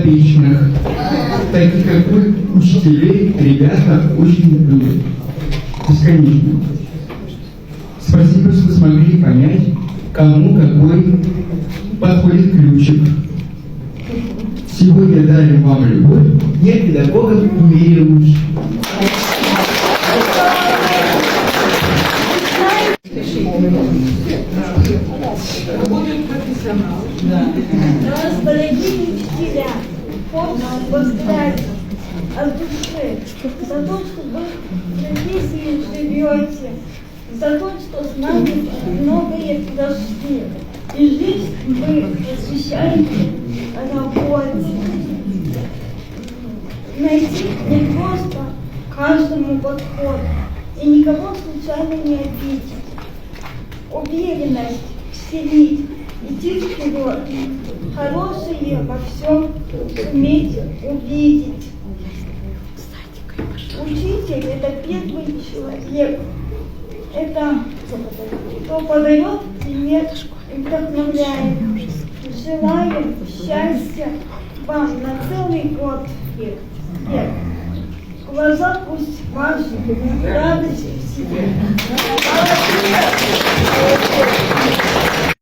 подопечных, таких как вы, учителей, ребята, очень любят. Бесконечно. Спасибо, что смогли понять, кому какой подходит ключик. Сегодня дарим вам любовь, нет педагогов в мире лучше. Нас, дорогие учителя, хочется поздравить от души за то, что вы в профессии живете, за то, что с нами многое прошли. И жизнь вы посвящаете работе. Найти не просто каждому подход и никого случайно не обидеть. Уверенность вселить, идти вперед, хорошее во всем суметь увидеть. Учитель — это первый человек, это кто подает пример и вдохновляет. Желаем счастья вам на целый год век. Глаза пусть ваши радость в себе.